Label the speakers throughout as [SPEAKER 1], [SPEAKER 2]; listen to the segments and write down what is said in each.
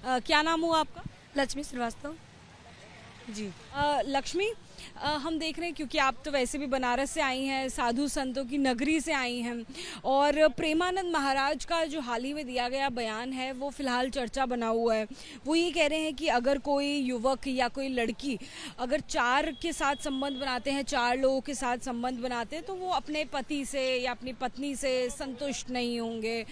[SPEAKER 1] क्या नाम हुआ आपका?
[SPEAKER 2] लक्ष्मी श्रीवास्तव जी।
[SPEAKER 1] लक्ष्मी, हम देख रहे हैं क्योंकि आप तो वैसे भी बनारस से आई हैं, साधु संतों की नगरी से आई हैं, और प्रेमानंद महाराज का जो हाल ही में दिया गया बयान है वो फ़िलहाल चर्चा बना हुआ है। वो ये कह रहे हैं कि अगर कोई युवक या कोई लड़की अगर 4 के साथ संबंध बनाते हैं, 4 लोगों के साथ संबंध बनाते हैं, तो वो अपने पति से या अपनी पत्नी से संतुष्ट नहीं होंगे।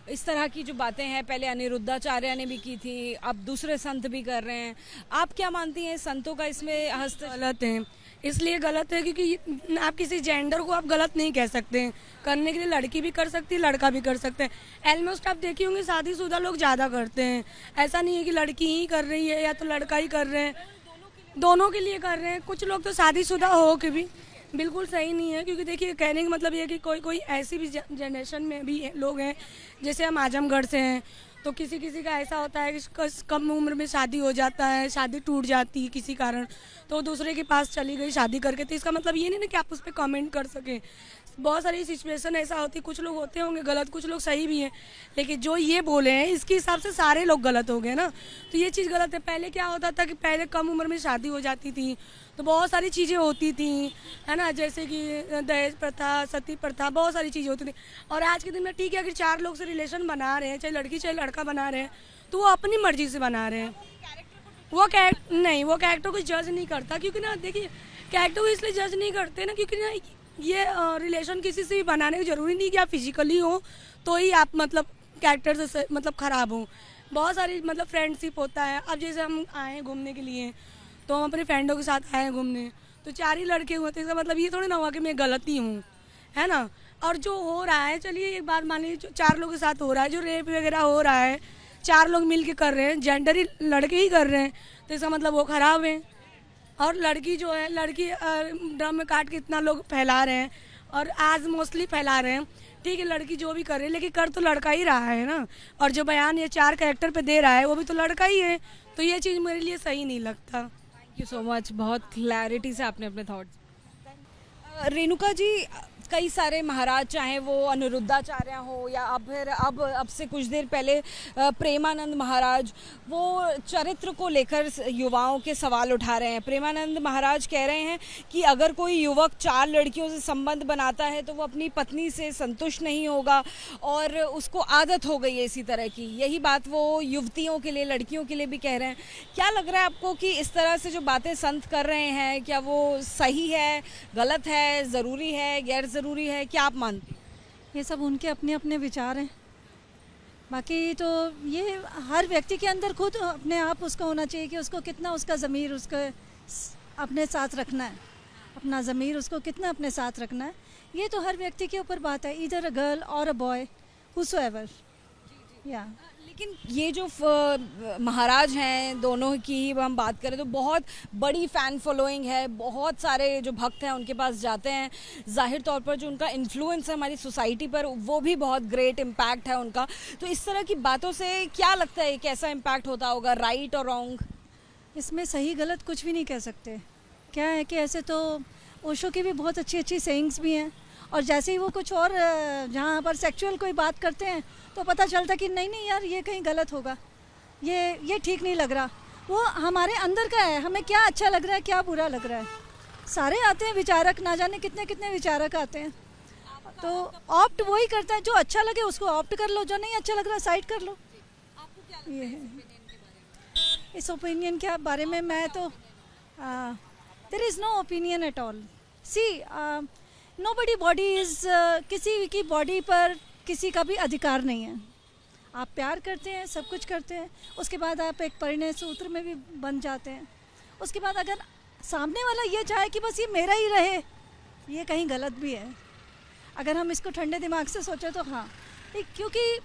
[SPEAKER 1] इस तरह की जो बातें हैं पहले अनिरुद्धाचार्य ने भी की थी, अब दूसरे संत भी कर रहे हैं। आप क्या मानती हैं, संतों का इसमें
[SPEAKER 2] गलत है, इसलिए गलत है क्योंकि आप किसी जेंडर को आप गलत नहीं कह सकते हैं। करने के लिए लड़की भी कर सकती है, लड़का भी कर सकते हैं। ऑलमोस्ट आप देखे होंगे शादीशुदा लोग ज़्यादा करते हैं। ऐसा नहीं है कि लड़की ही कर रही है या तो लड़का ही कर रहे हैं, दोनों के लिए कर रहे हैं। कुछ लोग तो शादीशुदा हो के भी बिल्कुल सही नहीं है, क्योंकि देखिए कहने का मतलब ये है कि कोई कोई ऐसी भी जनरेशन में भी लोग हैं, जैसे हम आजमगढ़ से हैं, तो किसी किसी का ऐसा होता है कि कम उम्र में शादी हो जाता है, शादी टूट जाती है किसी कारण, तो दूसरे के पास चली गई शादी करके। तो इसका मतलब ये नहीं ना कि आप उस पर कमेंट कर सकें। बहुत सारी सिचुएशन ऐसा होती है, कुछ लोग होते होंगे गलत, कुछ लोग सही भी हैं, लेकिन जो ये बोले हैं इसके हिसाब से सारे लोग गलत हो गए ना, तो ये चीज़ गलत है। पहले क्या होता था कि पहले कम उम्र में शादी हो जाती थी तो बहुत सारी चीज़ें होती थी, है ना, जैसे कि दहेज प्रथा, सती प्रथा, बहुत सारी चीज़ें होती थी। और आज के दिन में ठीक है, अगर 4 लोग से रिलेशन बना रहे हैं, चाहे लड़की चाहे लड़का बना रहे हैं, तो वो अपनी मर्जी से बना रहे हैं। वो कैरेक्टर को जज नहीं करता, क्योंकि ना देखिए कैरेक्टर को इसलिए जज नहीं करते ना, क्योंकि ना ये रिलेशन किसी से भी बनाने की जरूरी नहीं कि आप फिजिकली हो तो ही आप मतलब कैरेक्टर से मतलब ख़राब हो। बहुत सारी मतलब फ्रेंडशिप होता है। अब जैसे हम आए हैं घूमने के लिए, तो हम अपने फ्रेंडों के साथ आए हैं घूमने, तो 4 ही लड़के हुए थे, इसका मतलब ये थोड़ी ना हुआ कि मैं गलती हूँ, है ना। और जो हो रहा है, चलिए एक बात मान लीजिए, 4 लोगों के साथ हो रहा है, जो रेप वगैरह हो रहा है 4 लोग मिल के कर रहे हैं, जेंडर ही लड़के ही कर रहे हैं, तो इसका मतलब वो ख़राब है। और लड़की जो है, लड़की ड्रम में काट के इतना लोग फैला रहे हैं, और आज मोस्टली फैला रहे हैं। ठीक है, लड़की जो भी कर रही है, लेकिन कर तो लड़का ही रहा है ना। और जो बयान ये 4 कैरेक्टर पे दे रहा है वो भी तो लड़का ही है, तो ये चीज़ मेरे लिए सही नहीं लगता।
[SPEAKER 1] थैंक यू सो मच, बहुत क्लैरिटी से आपने अपने थॉट्स। रेणुका जी, कई सारे महाराज, चाहे वो अनिरुद्धाचार्य हो या अब से कुछ देर पहले प्रेमानंद महाराज, वो चरित्र को लेकर युवाओं के सवाल उठा रहे हैं। प्रेमानंद महाराज कह रहे हैं कि अगर कोई युवक 4 लड़कियों से संबंध बनाता है तो वो अपनी पत्नी से संतुष्ट नहीं होगा और उसको आदत हो गई है इसी तरह की। यही बात वो युवतियों के लिए, लड़कियों के लिए भी कह रहे हैं। क्या लग रहा है आपको कि इस तरह से जो बातें संत कर रहे हैं, क्या वो सही है, गलत है, ज़रूरी है, गैर ज़रूरी है? क्या आप मानती हैं?
[SPEAKER 3] ये सब उनके अपने अपने विचार हैं। बाकी तो ये हर व्यक्ति के अंदर खुद अपने आप उसको होना चाहिए कि उसको कितना उसका ज़मीर उसको अपने साथ रखना है, अपना ज़मीर उसको कितना अपने साथ रखना है। ये तो हर व्यक्ति के ऊपर बात है, इधर अ गर्ल और अ बॉय, हुसोएवर। या
[SPEAKER 1] लेकिन ये जो महाराज हैं, दोनों की ही हम बात करें तो बहुत बड़ी फ़ैन फॉलोइंग है, बहुत सारे जो भक्त हैं उनके पास जाते हैं। ज़ाहिर तौर पर जो उनका इन्फ्लुएंस है हमारी सोसाइटी पर, वो भी बहुत ग्रेट इम्पैक्ट है उनका। तो इस तरह की बातों से क्या लगता है, कैसा इम्पैक्ट होता होगा, राइट और रॉन्ग?
[SPEAKER 3] इसमें सही गलत कुछ भी नहीं कह सकते। क्या है कि ऐसे तो ओशो की भी बहुत अच्छी अच्छी सेइंग्स भी हैं, और जैसे ही वो कुछ और जहाँ पर सेक्सुअल कोई बात करते हैं तो पता चलता कि नहीं नहीं यार, ये कहीं गलत होगा, ये ठीक नहीं लग रहा। वो हमारे अंदर का है, हमें क्या अच्छा लग रहा है, क्या बुरा लग रहा है। सारे आते हैं विचारक, ना जाने कितने कितने विचारक आते हैं, तो ऑप्ट वही करता है, जो अच्छा लगे उसको ऑप्ट कर लो, जो नहीं अच्छा लग रहा साइड कर लो। ये है इस ओपिनियन के बारे में। मैं तो there is no opinion at all. See nobody body is, किसी की बॉडी पर किसी का भी अधिकार नहीं है। आप प्यार करते हैं, सब कुछ करते हैं, उसके बाद आप एक परिणय सूत्र में भी बन जाते हैं। उसके बाद अगर सामने वाला ये चाहे कि बस ये मेरा ही रहे, ये कहीं गलत भी है। अगर हम इसको ठंडे दिमाग से सोचें तो हाँ, क्योंकि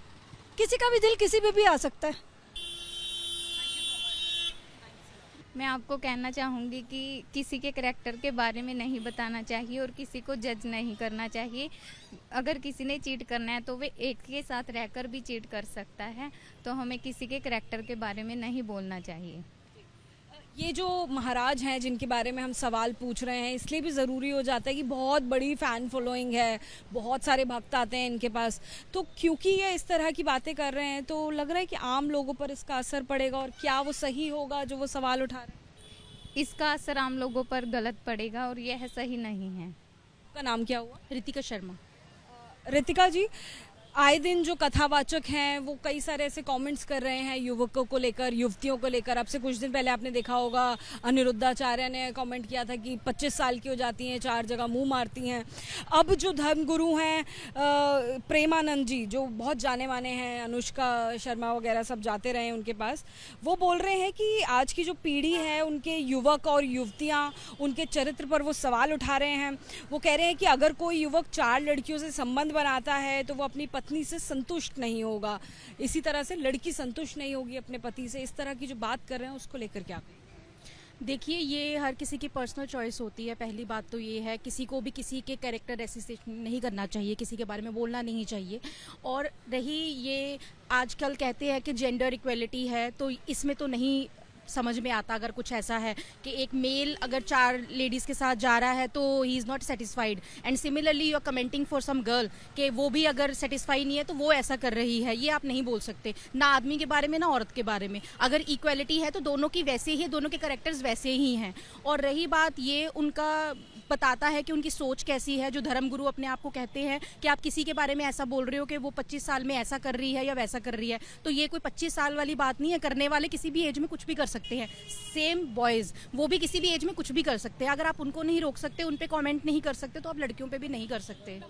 [SPEAKER 3] किसी का भी दिल किसी पे भी आ सकता है।
[SPEAKER 4] मैं आपको कहना चाहूँगी कि किसी के करैक्टर के बारे में नहीं बताना चाहिए और किसी को जज नहीं करना चाहिए। अगर किसी ने चीट करना है तो वे एक के साथ रहकर भी चीट कर सकता है, तो हमें किसी के करैक्टर के बारे में नहीं बोलना चाहिए।
[SPEAKER 1] ये जो महाराज हैं जिनके बारे में हम सवाल पूछ रहे हैं, इसलिए भी ज़रूरी हो जाता है कि बहुत बड़ी फ़ैन फॉलोइंग है, बहुत सारे भक्त आते हैं इनके पास, तो क्योंकि ये इस तरह की बातें कर रहे हैं तो लग रहा है कि आम लोगों पर इसका असर पड़ेगा, और क्या वो सही होगा जो वो सवाल उठा रहे हैं?
[SPEAKER 4] इसका असर आम लोगों पर गलत पड़ेगा और यह सही नहीं है।
[SPEAKER 1] आपका नाम क्या हुआ?
[SPEAKER 2] रितिका शर्मा।
[SPEAKER 1] रितिका जी, आए दिन जो कथावाचक हैं वो कई सारे ऐसे कमेंट्स कर रहे हैं युवकों को लेकर, युवतियों को लेकर। अब से कुछ दिन पहले आपने देखा होगा अनिरुद्धाचार्य ने कमेंट किया था कि 25 साल की हो जाती हैं, 4 जगह मुंह मारती हैं। अब जो धर्मगुरु हैं प्रेमानंद जी, जो बहुत जाने माने हैं, अनुष्का शर्मा वगैरह सब जाते रहे हैं उनके पास, वो बोल रहे हैं कि आज की जो पीढ़ी है उनके युवक और युवतियाँ उनके चरित्र पर वो सवाल उठा रहे हैं। वो कह रहे हैं कि अगर कोई युवक 4 लड़कियों से संबंध बनाता है तो वो अपनी पत्नी से संतुष्ट नहीं होगा, इसी तरह से लड़की संतुष्ट नहीं होगी अपने पति से। इस तरह की जो बात कर रहे हैं उसको लेकर क्या कहें?
[SPEAKER 5] देखिए, ये हर किसी की पर्सनल चॉइस होती है। पहली बात तो ये है, किसी को भी किसी के कैरेक्टर एसिसेशन नहीं करना चाहिए, किसी के बारे में बोलना नहीं चाहिए। और रही ये आजकल कहते हैं कि जेंडर इक्वलिटी है, तो इसमें तो नहीं समझ में आता अगर कुछ ऐसा है कि एक मेल अगर 4 लेडीज़ के साथ जा रहा है तो he is not satisfied, and similarly you are commenting for some girl कि वो भी अगर सेटिस्फाई नहीं है तो वो ऐसा कर रही है। ये आप नहीं बोल सकते, ना आदमी के बारे में ना औरत के बारे में। अगर इक्वलिटी है तो दोनों की वैसे ही, दोनों के कैरेक्टर्स वैसे ही हैं। और रही बात, ये उनका बताता है कि उनकी सोच कैसी है। जो धर्मगुरु अपने आप को कहते हैं कि आप किसी के बारे में ऐसा बोल रहे हो कि वो 25 साल में ऐसा कर रही है या वैसा कर रही है, तो ये कोई 25 साल वाली बात नहीं है। करने वाले किसी भी एज में कुछ भी कर सकते हैं। सेम बॉयज़, वो भी किसी भी एज में कुछ भी कर सकते हैं। अगर आप उनको नहीं रोक सकते, उन पे कमेंट नहीं कर सकते, तो आप लड़कियों पे भी नहीं कर सकते।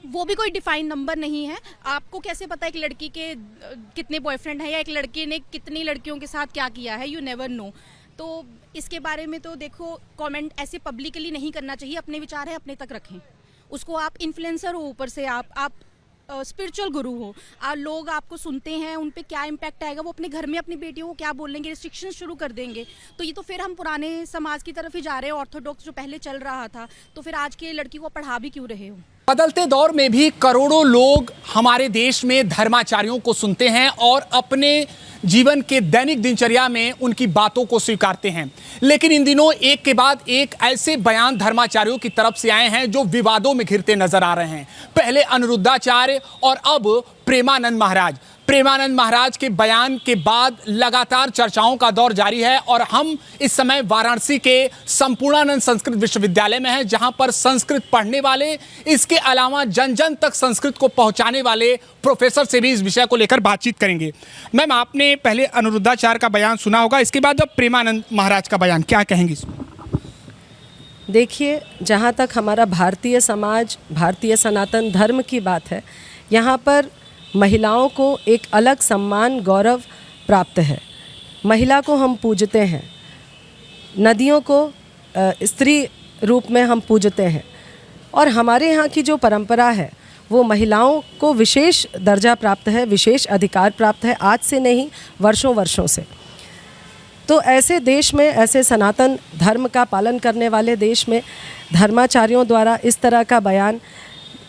[SPEAKER 5] वो भी कोई डिफाइन नंबर नहीं है। आपको कैसे पता एक लड़की के कितने बॉयफ्रेंड हैं या एक लड़के ने कितनी लड़कियों के साथ क्या किया है? You never know. तो इसके बारे में तो देखो, कमेंट ऐसे पब्लिकली नहीं करना चाहिए। अपने विचार है अपने तक रखें। उसको आप इन्फ्लुएंसर हो, ऊपर से आप स्पिरिचुअल गुरु हो, लोग आपको सुनते हैं, उन पे क्या इम्पैक्ट आएगा, वो अपने घर में अपनी बेटियों को क्या बोलेंगे, रिस्ट्रिक्शन शुरू कर देंगे। तो ये तो फिर हम पुराने समाज की तरफ ही जा रहे हैं, ऑर्थोडॉक्स जो पहले चल रहा था। तो फिर आज के लड़की को पढ़ा भी क्यों रहे हो?
[SPEAKER 6] बदलते दौर में भी करोड़ों लोग हमारे देश में धर्माचार्यों को सुनते हैं और अपने जीवन के दैनिक दिनचर्या में उनकी बातों को स्वीकारते हैं। लेकिन इन दिनों एक के बाद एक ऐसे बयान धर्माचार्यों की तरफ से आए हैं जो विवादों में घिरते नजर आ रहे हैं। पहले अनिरुद्धाचार्य और अब प्रेमानंद महाराज। प्रेमानंद महाराज के बयान के बाद लगातार चर्चाओं का दौर जारी है और हम इस समय वाराणसी के संपूर्णानंद संस्कृत विश्वविद्यालय में हैं, जहां पर संस्कृत पढ़ने वाले, इसके अलावा जन जन तक संस्कृत को पहुंचाने वाले प्रोफेसर से भी इस विषय को लेकर बातचीत करेंगे। मैम, आपने पहले अनिरुद्धाचार्य का बयान सुना होगा, इसके बाद अब प्रेमानंद महाराज का बयान, क्या कहेंगे इसमें?
[SPEAKER 7] देखिए, जहाँ तक हमारा भारतीय समाज, भारतीय सनातन धर्म की बात है, यहाँ पर महिलाओं को एक अलग सम्मान, गौरव प्राप्त है। महिला को हम पूजते हैं, नदियों को स्त्री रूप में हम पूजते हैं, और हमारे यहाँ की जो परंपरा है वो महिलाओं को विशेष दर्जा प्राप्त है, विशेष अधिकार प्राप्त है, आज से नहीं वर्षों वर्षों से। तो ऐसे देश में, ऐसे सनातन धर्म का पालन करने वाले देश में धर्माचार्यों द्वारा इस तरह का बयान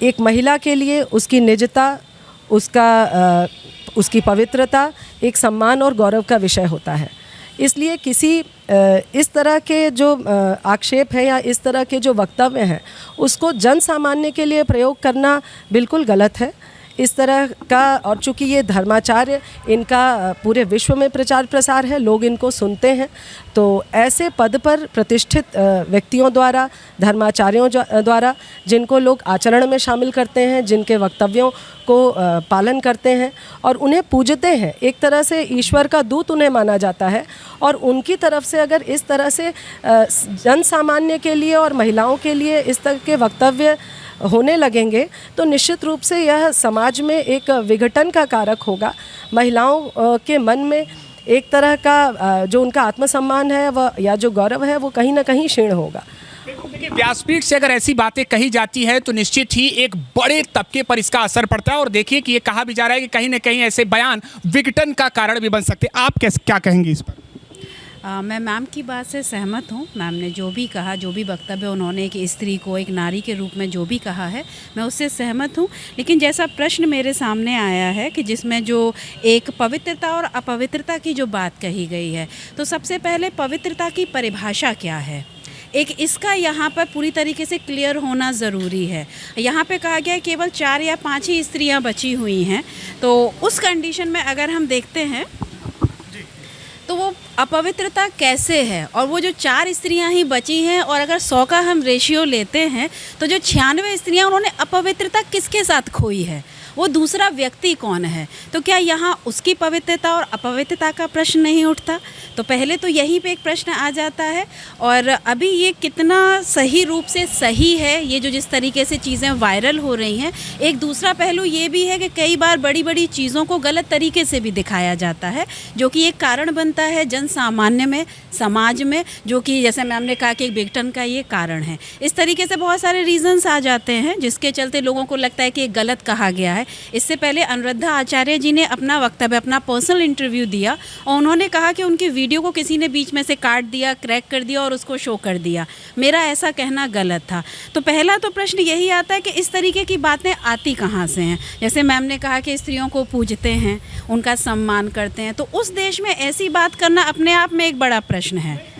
[SPEAKER 7] एक महिला के लिए उसकी निजता, उसकी पवित्रता एक सम्मान और गौरव का विषय होता है। इसलिए किसी इस तरह के जो आक्षेप है या इस तरह के जो वक्तव्य हैं उसको जन सामान्य के लिए प्रयोग करना बिल्कुल गलत है। इस तरह का, और चूँकि ये धर्माचार्य, इनका पूरे विश्व में प्रचार प्रसार है, लोग इनको सुनते हैं, तो ऐसे पद पर प्रतिष्ठित व्यक्तियों द्वारा, धर्माचार्यों द्वारा, जिनको लोग आचरण में शामिल करते हैं, जिनके वक्तव्यों को पालन करते हैं और उन्हें पूजते हैं, एक तरह से ईश्वर का दूत उन्हें माना जाता है, और उनकी तरफ से अगर इस तरह से जन सामान्य के लिए और महिलाओं के लिए इस तरह के वक्तव्य होने लगेंगे तो निश्चित रूप से यह समाज में एक विघटन का कारक होगा। महिलाओं के मन में एक तरह का जो उनका आत्मसम्मान है वह, या जो गौरव है, वो कहीं ना कहीं क्षीण होगा।
[SPEAKER 6] देखिए, व्यासपीठ से अगर ऐसी बातें कही जाती है तो निश्चित ही एक बड़े तबके पर इसका असर पड़ता है, और देखिए कि ये कहा भी जा रहा है कि कहीं ना कहीं ऐसे बयान विघटन का कारण भी बन सकते हैं। आप क्या कहेंगे इस पर?
[SPEAKER 8] मैं मैम की बात से सहमत हूँ। मैम ने जो भी कहा, जो भी वक्तव्य उन्होंने एक स्त्री को एक नारी के रूप में जो भी कहा है, मैं उससे सहमत हूँ। लेकिन जैसा प्रश्न मेरे सामने आया है कि जिसमें जो एक पवित्रता और अपवित्रता की जो बात कही गई है, तो सबसे पहले पवित्रता की परिभाषा क्या है, एक इसका यहाँ पर पूरी तरीके से क्लियर होना ज़रूरी है। यहाँ पे कहा गया है केवल 4 या 5 ही स्त्रियाँ बची हुई हैं, तो उस कंडीशन में अगर हम देखते हैं तो वो अपवित्रता कैसे है, और वो जो 4 स्त्रियां ही बची हैं और अगर 100 का हम रेशियो लेते हैं तो जो 96 स्त्रियां उन्होंने अपवित्रता किसके साथ खोई है, वो दूसरा व्यक्ति कौन है। तो क्या यहाँ उसकी पवित्रता और अपवित्रता का प्रश्न नहीं उठता? तो पहले तो यहीं पे एक प्रश्न आ जाता है। और अभी ये कितना सही रूप से सही है, ये जो जिस तरीके से चीज़ें वायरल हो रही हैं, एक दूसरा पहलू ये भी है कि कई बार बड़ी बड़ी चीज़ों को गलत तरीके से भी दिखाया जाता है, जो कि एक कारण बनता है जन सामान्य में, समाज में, जो कि जैसे मैम ने कहा कि एक विघटन का ये कारण है। इस तरीके से बहुत सारे रीजंस आ जाते हैं जिसके चलते लोगों को लगता है कि ये गलत कहा गया है। इससे पहले अनुराधा आचार्य जी ने अपना वक्तव्य, अपना पर्सनल इंटरव्यू दिया और उन्होंने कहा कि उनकी वीडियो को किसी ने बीच में से काट दिया, क्रैक कर दिया और उसको शो कर दिया। मेरा ऐसा कहना गलत था। तो पहला तो प्रश्न यही आता है कि इस तरीके की बातें आती कहाँ से हैं। जैसे मैम ने कहा कि स्त्रियों को पूजते हैं, उनका सम्मान करते हैं, तो उस देश में ऐसी बात करना अपने आप में एक बड़ा प्रश्न है।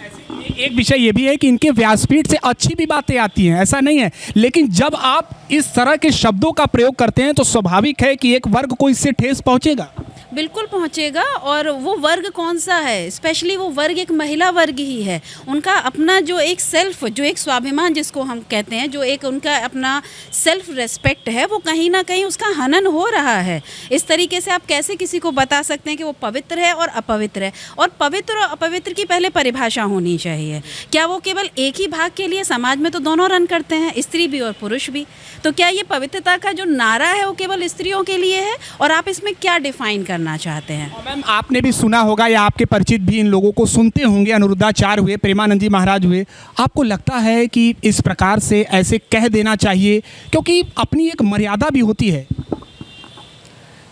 [SPEAKER 6] एक विषय ये भी है कि इनके व्यासपीठ से अच्छी भी बातें आती हैं, ऐसा नहीं है, लेकिन जब आप इस तरह के शब्दों का प्रयोग करते हैं तो स्वाभाविक है कि एक वर्ग को इससे ठेस पहुंचेगा।
[SPEAKER 8] बिल्कुल पहुंचेगा। और वो वर्ग कौन सा है? स्पेशली वो वर्ग एक महिला वर्ग ही है। उनका अपना जो एक सेल्फ, जो एक स्वाभिमान जिसको हम कहते हैं, जो एक उनका अपना सेल्फ रेस्पेक्ट है, वो कहीं ना कहीं उसका हनन हो रहा है। इस तरीके से आप कैसे किसी को बता सकते हैं कि वो पवित्र है और अपवित्र है? और पवित्र और अपवित्र की पहले परिभाषा होनी चाहिए। क्या वो केवल एक ही भाग के लिए? समाज में तो दोनों रन करते हैं, स्त्री भी और पुरुष भी। तो क्या ये पवित्रता का जो नारा है वो केवल स्त्रियों के लिए है, और आप इसमें क्या डिफाइन करना चाहते हैं?
[SPEAKER 6] मैम, आपने भी सुना होगा या आपके परिचित भी इन लोगों को सुनते होंगे, अनुरुद्धाचार्य हुए, प्रेमानंद जी महाराज हुए। आपको लगता है कि इस प्रकार से ऐसे कह देना चाहिए, क्योंकि अपनी एक मर्यादा भी होती है?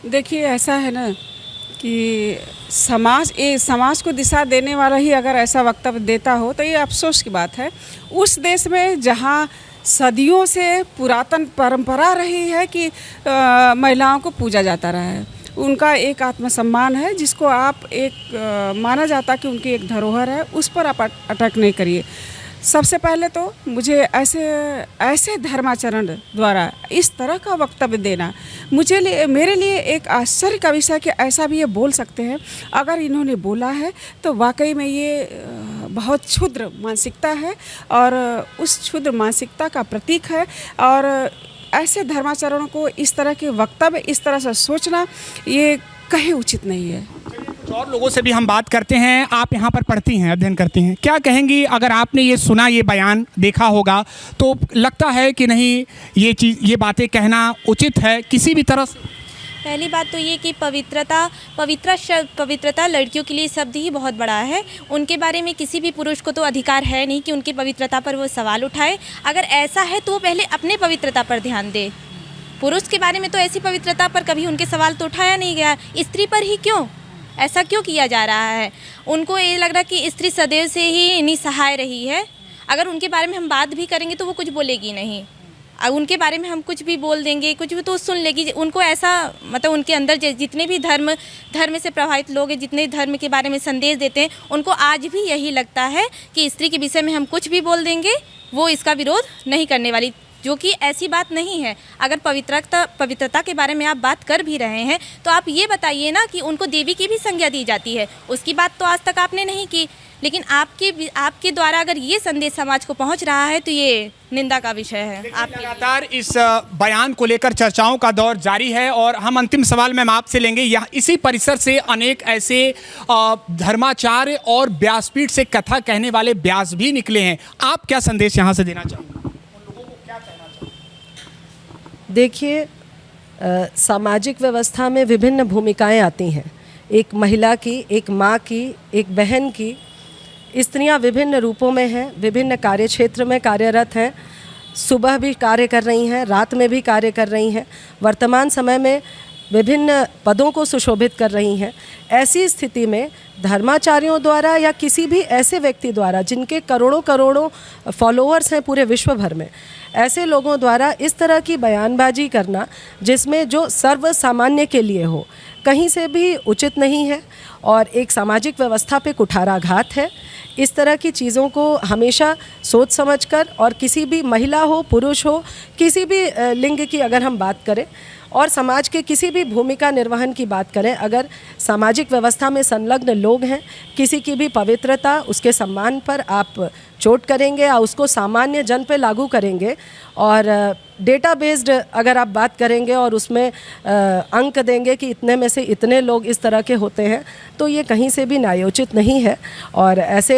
[SPEAKER 9] देखिए, ऐसा है ना कि समाज को दिशा देने वाला ही अगर ऐसा वक्तव्य देता हो तो ये अफसोस की बात है। उस देश में जहाँ सदियों से पुरातन परंपरा रही है कि महिलाओं को पूजा जाता रहा है, उनका एक आत्मसम्मान है जिसको आप एक माना जाता कि उनकी एक धरोहर है, उस पर आप अटैक नहीं करिए। सबसे पहले तो मुझे ऐसे धर्माचरण द्वारा इस तरह का वक्तव्य देना मेरे लिए एक आश्चर्य का विषय कि ऐसा भी ये बोल सकते हैं। अगर इन्होंने बोला है तो वाकई में ये बहुत क्षुद्र मानसिकता है और उस क्षुद्र मानसिकता का प्रतीक है। और ऐसे धर्माचरणों को इस तरह के वक्तव्य, इस तरह से सोचना, ये कहीं उचित नहीं है।
[SPEAKER 6] और लोगों से भी हम बात करते हैं। आप यहाँ पर पढ़ती हैं, अध्ययन करती हैं, क्या कहेंगी अगर आपने ये सुना, ये बयान देखा होगा, तो लगता है कि नहीं ये बातें कहना उचित है किसी भी तरह से?
[SPEAKER 10] पहली बात तो ये कि पवित्रता लड़कियों के लिए शब्द ही बहुत बड़ा है। उनके बारे में किसी भी पुरुष को तो अधिकार है नहीं कि उनकी पवित्रता पर वो सवाल उठाए। अगर ऐसा है तो वो पहले अपने पवित्रता पर ध्यान दे। पुरुष के बारे में तो ऐसी पवित्रता पर कभी उनके सवाल तो उठाया नहीं गया, स्त्री पर ही क्यों? ऐसा क्यों किया जा रहा है? उनको ये लग रहा कि स्त्री सदैव से ही निसहाय रही है। अगर उनके बारे में हम बात भी करेंगे तो वो कुछ बोलेगी नहीं। उनके बारे में हम कुछ भी बोल देंगे, कुछ भी, तो सुन लेगी। उनको ऐसा, मतलब उनके अंदर जितने भी धर्म से प्रभावित लोग हैं, जितने धर्म के बारे में संदेश देते हैं, उनको आज भी यही लगता है कि स्त्री के विषय में हम कुछ भी बोल देंगे, वो इसका विरोध नहीं करने वाली, जो कि ऐसी बात नहीं है। अगर पवित्रता के बारे में आप बात कर भी रहे हैं तो आप ये बताइए ना कि उनको देवी की भी संज्ञा दी जाती है, उसकी बात तो आज तक आपने नहीं की। लेकिन आपके द्वारा अगर ये संदेश समाज को पहुंच रहा है तो ये निंदा का विषय है।
[SPEAKER 6] लगातार इस बयान को लेकर चर्चाओं का दौर जारी है और हम अंतिम सवाल मैम आपसे लेंगे। यहाँ इसी परिसर से अनेक ऐसे धर्माचार्य और व्यासपीठ से कथा कहने वाले व्यास भी निकले हैं। आप क्या संदेश यहाँ से देना चाहोगे?
[SPEAKER 7] देखिए, सामाजिक व्यवस्था में विभिन्न भूमिकाएं आती हैं। एक महिला की, एक माँ की, एक बहन की। स्त्रियां विभिन्न रूपों में हैं, विभिन्न कार्य क्षेत्र में कार्यरत हैं। सुबह भी कार्य कर रही हैं, रात में भी कार्य कर रही हैं। वर्तमान समय में विभिन्न पदों को सुशोभित कर रही हैं। ऐसी स्थिति में धर्माचार्यों द्वारा या किसी भी ऐसे व्यक्ति द्वारा जिनके करोड़ों करोड़ों फॉलोअर्स हैं पूरे विश्व भर में, ऐसे लोगों द्वारा इस तरह की बयानबाजी करना जिसमें जो सर्व सामान्य के लिए हो, कहीं से भी उचित नहीं है और एक सामाजिक व्यवस्था पे कुठाराघात है। इस तरह की चीज़ों को हमेशा सोच समझकर, और किसी भी महिला हो पुरुष हो, किसी भी लिंग की अगर हम बात करें और समाज के किसी भी भूमिका निर्वहन की बात करें, अगर सामाजिक व्यवस्था में संलग्न लोग हैं, किसी की भी पवित्रता, उसके सम्मान पर आप चोट करेंगे या उसको सामान्य जन पे लागू करेंगे और डेटा बेस्ड अगर आप बात करेंगे और उसमें अंक देंगे कि इतने में से इतने लोग इस तरह के होते हैं, तो ये कहीं से भी न्यायोचित नहीं है। और ऐसे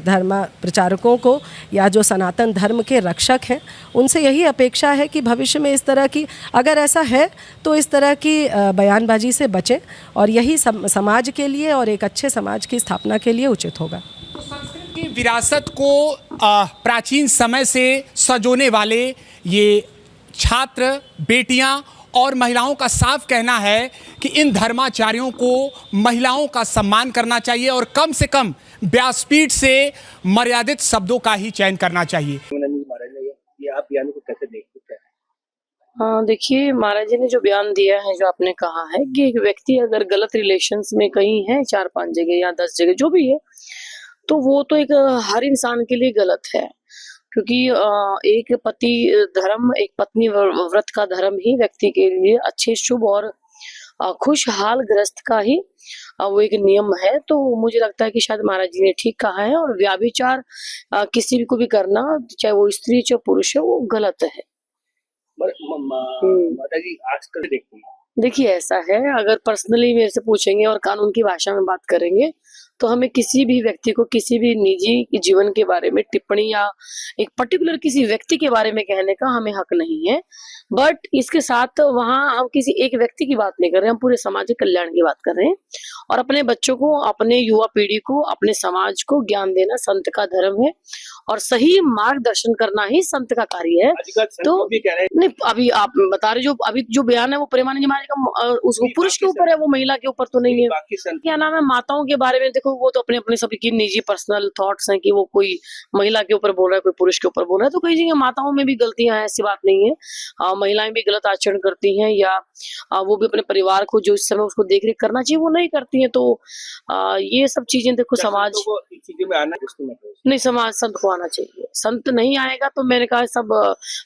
[SPEAKER 7] धर्म प्रचारकों को या जो सनातन धर्म के रक्षक हैं, उनसे यही अपेक्षा है कि भविष्य में इस तरह की, अगर ऐसा है तो इस तरह की बयानबाजी से बचें और यही समाज के लिए और एक अच्छे समाज की स्थापना के लिए उचित होगा।
[SPEAKER 6] की विरासत को प्राचीन समय से सजोने वाले ये छात्र, बेटियां और महिलाओं का साफ कहना है कि इन धर्माचार्यों को महिलाओं का सम्मान करना चाहिए और कम से कम व्यासपीठ से मर्यादित शब्दों का ही चयन करना चाहिए।
[SPEAKER 11] ये आप बयान को कैसे देखते हैं?
[SPEAKER 12] हाँ, देखिए, महाराज जी ने जो बयान दिया है, जो आपने कहा है कि एक व्यक्ति अगर गलत रिलेशंस में कहीं है 4-5 जगह या 10 जगह जो भी है, तो वो तो एक हर इंसान के लिए गलत है, क्योंकि एक पति धर्म, एक पत्नी व्रत का धर्म ही व्यक्ति के लिए अच्छे, शुभ और खुशहाल ग्रस्त का ही वो एक नियम है। तो मुझे लगता है कि शायद महाराज जी ने ठीक कहा है और व्याभिचार किसी भी को भी करना, चाहे वो स्त्री चाहे पुरुष है, वो गलत है।
[SPEAKER 11] माता जी आजकल देखते हैं,
[SPEAKER 12] देखिए ऐसा है, अगर पर्सनली मेरे से पूछेंगे और कानून की भाषा में बात करेंगे तो हमें किसी भी व्यक्ति को किसी भी निजी जीवन के बारे में टिप्पणी या एक पर्टिकुलर किसी व्यक्ति के बारे में कहने का हमें हक नहीं है। बट इसके साथ वहाँ हम किसी एक व्यक्ति की बात नहीं कर रहे, हम पूरे सामाजिक कल्याण की बात कर रहे हैं और अपने बच्चों को, अपने युवा पीढ़ी को, अपने समाज को ज्ञान देना संत का धर्म है और सही मार्गदर्शन करना ही संत का कार्य है। तो नहीं, अभी आप बता रहे, जो अभी जो बयान है वो प्रेमानंद जी महाराज का उसको पुरुष के ऊपर है, वो महिला के ऊपर तो नहीं है। क्या नाम है, माताओं के बारे में देखो, वो तो अपने अपने सभी की निजी पर्सनल थॉट्स हैं कि वो कोई महिला के ऊपर बोल रहा है, कोई पुरुष के ऊपर बोल रहा है। तो कई जगह माताओं में भी गलतियां हैं, ऐसी बात नहीं है। महिलाएं भी गलत आचरण करती हैं या वो भी अपने परिवार को जो इस समय उसको देख रेख करना चाहिए वो नहीं करती हैं। तो ये सब चीजें देखो, समाज
[SPEAKER 11] चीजों में आना
[SPEAKER 12] नहीं, समाज संत को आना चाहिए। संत नहीं आएगा तो मैंने कहा सब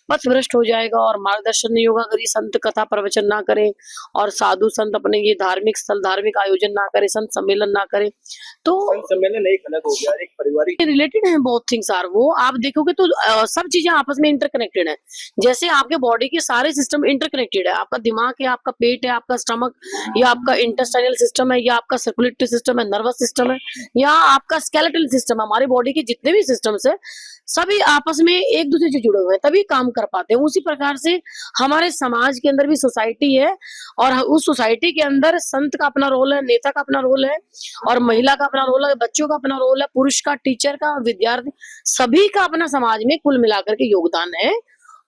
[SPEAKER 12] पथ भ्रष्ट हो जाएगा और मार्गदर्शन नहीं होगा। अगर ये संत कथा प्रवचन ना करें और साधु संत अपने ये धार्मिक स्थल, धार्मिक आयोजन ना करे, संत सम्मेलन ना करे, तो
[SPEAKER 11] सम्मेलन एक अलग हो गया, एक पारिवारिक
[SPEAKER 12] रिलेटेड है। बहुत थिंग्स आर, वो आप देखोगे तो सब चीजें आपस में इंटरकनेक्टेड है। जैसे आपके बॉडी के सारे सिस्टम इंटरकनेक्टेड है, आपका दिमाग है, आपका पेट है, आपका स्टमक या आपका इंटेस्टाइनल सिस्टम है या आपका सर्कुलेटरी सिस्टम है, नर्वस सिस्टम है या आपका स्केलेटल सिस्टम है। हमारे बॉडी के जितने भी सिस्टम्स है सभी आपस में एक दूसरे से जुड़े हुए हैं, तभी काम कर पाते हैं। उसी प्रकार से हमारे समाज के अंदर भी सोसाइटी है और उस सोसाइटी के अंदर संत का अपना रोल है, नेता का अपना रोल है और महिला का अपना रोल है, बच्चों का अपना रोल है, पुरुष का, टीचर का, विद्यार्थी, सभी का अपना समाज में कुल मिलाकर के योगदान है।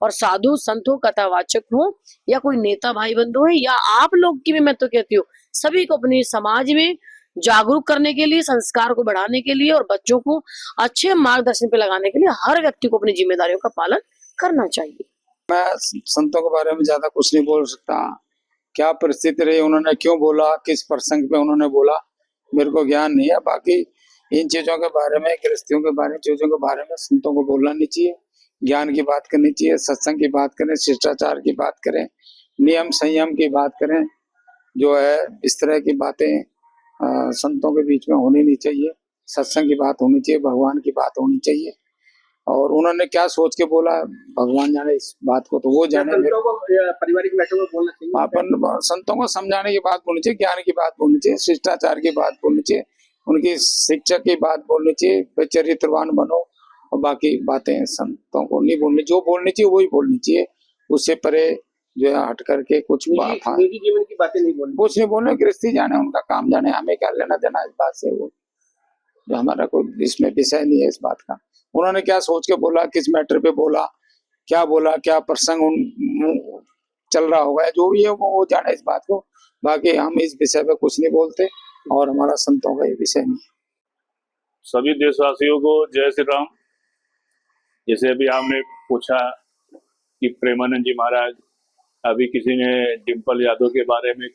[SPEAKER 12] और साधु संत हो, कथावाचक हो या कोई नेता भाई बंधु है या आप लोग की भी मैं तो कहती हूँ, सभी को अपने समाज में जागरूक करने के लिए, संस्कार को बढ़ाने के लिए और बच्चों को अच्छे मार्गदर्शन पे लगाने के लिए हर व्यक्ति को अपनी जिम्मेदारियों का पालन करना चाहिए।
[SPEAKER 13] मैं संतों के बारे में ज्यादा कुछ नहीं बोल सकता। क्या परिस्थिति रही, उन्होंने क्यों बोला, किस प्रसंग पे उन्होंने बोला, मेरे को ज्ञान नहीं है। बाकी इन चीजों के बारे में, गृहस्थियों के बारे में, चीजों के बारे में संतों को बोलना नहीं चाहिए। ज्ञान की बात करनी चाहिए, सत्संग की बात करें, शिष्टाचार की बात करें, नियम संयम की बात करें। जो है इस तरह की बातें संतों के बीच में होनी नहीं चाहिए। सत्संग की बात होनी चाहिए, भगवान की बात होनी चाहिए। और उन्होंने क्या सोच के बोला, भगवान जाने इस बात को, तो वो जाने।
[SPEAKER 11] पारिवारिक मैटर में बोलना चाहिए,
[SPEAKER 13] अपन संतों को समझाने की बात बोलनी चाहिए, ज्ञान की बात बोलनी चाहिए, शिष्टाचार की बात बोलनी चाहिए, उनकी शिक्षा की बात बोलनी चाहिए, चरित्रवान बनो। और बाकी बातें संतों को नहीं बोलनी, जो बोलनी चाहिए वही बोलनी चाहिए। उससे परे जो है हट करके कुछ
[SPEAKER 11] निजी जीवन की बातें नहीं बोलनी,
[SPEAKER 13] कुछ नहीं बोलना। गृहस्थी जाने, उनका काम जाने, हमें क्या लेना देना इस बात से। वो जो हमारा कोई इसमें विषय नहीं है इस बात का। उन्होंने क्या सोच के बोला, किस मैटर पे बोला, क्या प्रसंग चल रहा होगा, जो भी है वो जाने इस बात को। बाकी हम इस विषय पे कुछ नहीं बोलते और हमारा संतों का ये विषय नहीं है।
[SPEAKER 14] सभी देशवासियों को जय श्री राम। जैसे अभी आपने पूछा कि प्रेमानंद जी महाराज, अभी किसी ने डिम्पल यादव के बारे में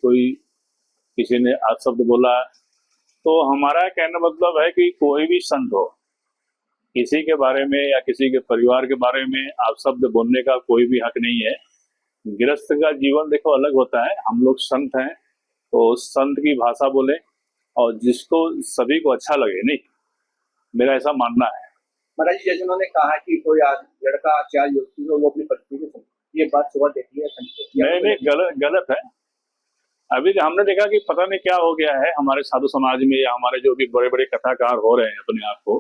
[SPEAKER 14] किसी ने अपशब्द बोला, तो हमारा कहने मतलब है कि कोई भी संत हो, किसी के बारे में या किसी के परिवार के बारे में अपशब्द बोलने का कोई भी हक नहीं है। गृहस्थ का जीवन देखो अलग होता है, हम लोग संत हैं तो संत की भाषा बोले और जिसको सभी को अच्छा लगे, नहीं, मेरा ऐसा मानना है।
[SPEAKER 11] महाराज जी, जैसे उन्होंने कहा कि कोई लड़का 4 युवती हो वो अपनी पत्नी के संग, ये बात सुबह देखी है?
[SPEAKER 14] नहीं, गलत है। अभी हमने देखा कि पता नहीं क्या हो गया है हमारे साधु समाज में, या हमारे जो भी बड़े बड़े कथाकार हो रहे हैं अपने आप को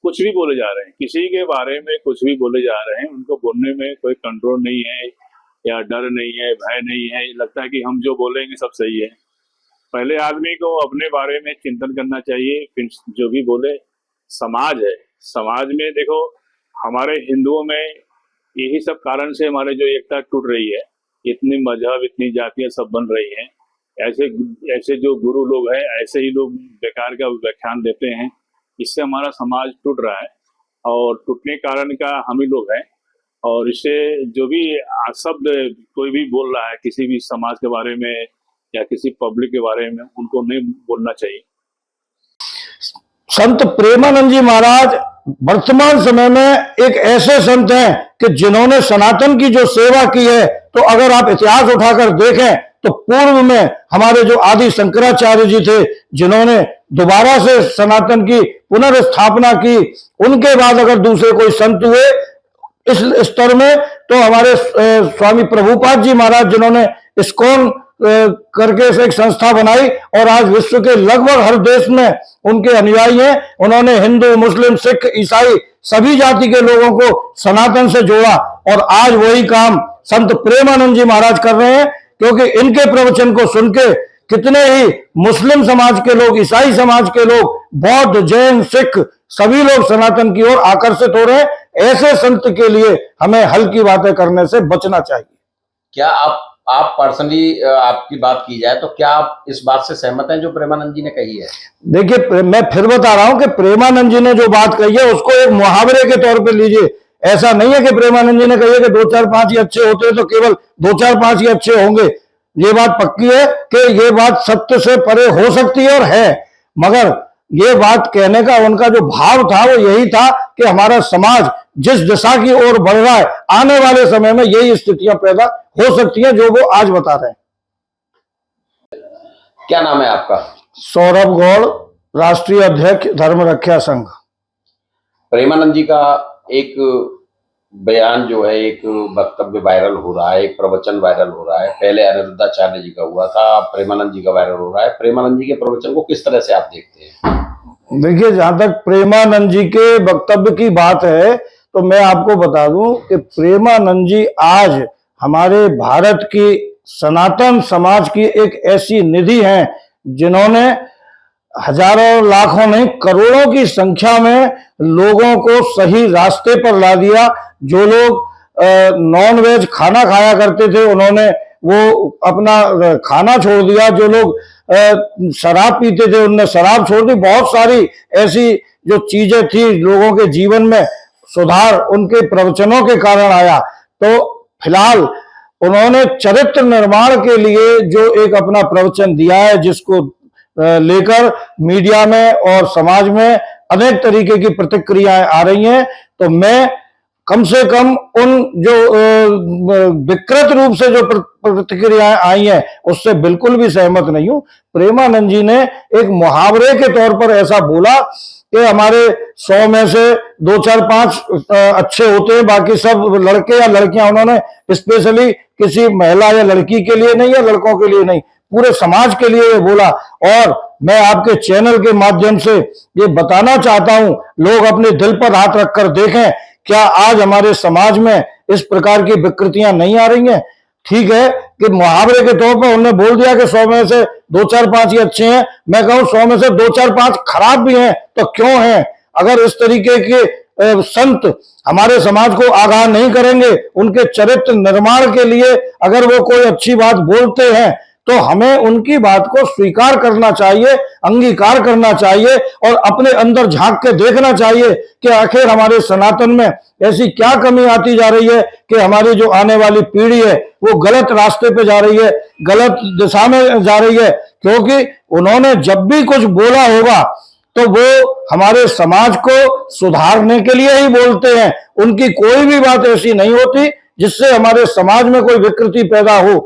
[SPEAKER 14] कुछ भी बोले जा रहे हैं, किसी के बारे में कुछ भी बोले जा रहे हैं। उनको बोलने में कोई कंट्रोल नहीं है या डर नहीं है, भय नहीं है, लगता है कि हम जो बोलेंगे सब सही है। पहले आदमी को अपने बारे में चिंतन करना चाहिए, फिर जो भी बोले। समाज है, समाज में देखो हमारे हिंदुओं में यही सब कारण से हमारे जो एकता टूट रही है, इतनी मजहब इतनी जातियां सब बन रही हैं। ऐसे जो गुरु लोग हैं ऐसे ही लोग बेकार का व्याख्यान देते हैं, इससे हमारा समाज टूट रहा है और टूटने कारण का हम ही लोग हैं। और इससे जो भी शब्द कोई भी बोल रहा है किसी भी समाज के बारे में या किसी पब्लिक के बारे में, उनको नहीं बोलना चाहिए।
[SPEAKER 15] संत प्रेमानंद जी महाराज वर्तमान समय में एक ऐसे संत हैं कि जिन्होंने सनातन की जो सेवा की है, तो अगर आप इतिहास उठाकर देखें तो पूर्व में हमारे जो आदि शंकराचार्य जी थे जिन्होंने दोबारा से सनातन की पुनर्स्थापना की, उनके बाद अगर दूसरे कोई संत हुए इस स्तर में तो हमारे स्वामी प्रभुपाद जी महाराज जिन्होंने इस्कॉन करके एक संस्था बनाई और आज विश्व के लगभग हर देश में उनके अनुयायी हैं। उन्होंने हिंदू, मुस्लिम, सिख, ईसाई सभी जाति के लोगों को सनातन से जोड़ा और आज वही काम संत प्रेमानंद जी महाराज कर रहे हैं, क्योंकि इनके प्रवचन को सुन के कितने ही मुस्लिम समाज के लोग, ईसाई समाज के लोग, बौद्ध, जैन, सिख सभी लोग सनातन की ओर आकर्षित हो रहे हैं। ऐसे संत के लिए हमें हल्की बातें करने से बचना चाहिए।
[SPEAKER 16] क्या आप पर्सनली आपकी बात की जाए तो क्या आप इस बात से सहमत हैं जो प्रेमानंद जी ने कही है?
[SPEAKER 15] देखिए, मैं फिर बता रहा हूं कि प्रेमानंद जी ने जो बात कही है उसको एक मुहावरे के तौर पे लीजिए। ऐसा नहीं है कि प्रेमानंद जी ने कही है कि 2 4 5 ही अच्छे होते हैं तो केवल 2 4 5 ही अच्छे होंगे। ये बात पक्की है कि ये बात सत्य से परे हो सकती है और है, मगर ये बात कहने का उनका जो भाव था वो यही था कि हमारा समाज जिस दिशा की ओर बढ़ रहा है, आने वाले समय में यही स्थितियां पैदा हो सकती हैं जो वो आज बता रहे हैं।
[SPEAKER 16] क्या नाम है आपका?
[SPEAKER 15] सौरभ गौड़, राष्ट्रीय अध्यक्ष धर्म रक्षा संघ।
[SPEAKER 16] प्रेमानंद जी का एक बयान जो है, एक वक्तव्य वायरल हो रहा है, एक प्रवचन वायरल हो रहा है। पहले अनिरुद्धाचार्य जी का हुआ था, प्रेमानंद जी का वायरल हो रहा है। प्रेमानंद जी के प्रवचन को किस तरह से आप देखते हैं?
[SPEAKER 15] देखिए, जहां तक प्रेमानंद जी के वक्तव्य की बात है तो मैं आपको बता दूं कि प्रेमानंद जी आज हमारे भारत की सनातन समाज की एक ऐसी निधि हैं जिन्होंने हजारों, लाखों नहीं, करोड़ों की संख्या में लोगों को सही रास्ते पर ला दिया। जो लोग नॉन वेज खाना खाया करते थे उन्होंने वो अपना खाना छोड़ दिया, जो लोग शराब पीते थे उन्होंने शराब छोड़ दी। बहुत सारी ऐसी जो चीजें थी लोगों के जीवन में सुधार उनके प्रवचनों के कारण आया। तो फिलहाल उन्होंने चरित्र निर्माण के लिए जो एक अपना प्रवचन दिया है, जिसको लेकर मीडिया में और समाज में अनेक तरीके की प्रतिक्रियाएं आ रही हैं, तो मैं कम से कम उन जो विकृत रूप से जो प्रतिक्रियाएं आई हैं उससे बिल्कुल भी सहमत नहीं हूं। प्रेमानंद जी ने एक मुहावरे के तौर पर ऐसा बोला कि हमारे 100 में से 2 4 5 अच्छे होते हैं, बाकी सब लड़के या लड़कियां। उन्होंने स्पेशली किसी महिला या लड़की के लिए नहीं या लड़कों के लिए नहीं, पूरे समाज के लिए ये बोला। और मैं आपके चैनल के माध्यम से ये बताना चाहता हूं, लोग अपने दिल पर हाथ रखकर देखें, क्या आज हमारे समाज में इस प्रकार की विकृतियां नहीं आ रही हैं? ठीक है कि मुहावरे के तौर पर उन्होंने बोल दिया कि 100 में से 2 4 5 ही अच्छे हैं। मैं कहूं 100 में से 2 4 5 खराब भी हैं, तो क्यों हैं? अगर इस तरीके के संत हमारे समाज को आगाह नहीं करेंगे, उनके चरित्र निर्माण के लिए अगर वो कोई अच्छी बात बोलते हैं तो हमें उनकी बात को स्वीकार करना चाहिए, अंगीकार करना चाहिए और अपने अंदर झांक के देखना चाहिए कि आखिर हमारे सनातन में ऐसी क्या कमी आती जा रही है कि हमारी जो आने वाली पीढ़ी है वो गलत रास्ते पे जा रही है, गलत दिशा में जा रही है। क्योंकि उन्होंने जब भी कुछ बोला होगा तो वो हमारे समाज को सुधारने के लिए ही बोलते हैं। उनकी कोई भी बात ऐसी नहीं होती जिससे हमारे समाज में कोई विकृति पैदा हो।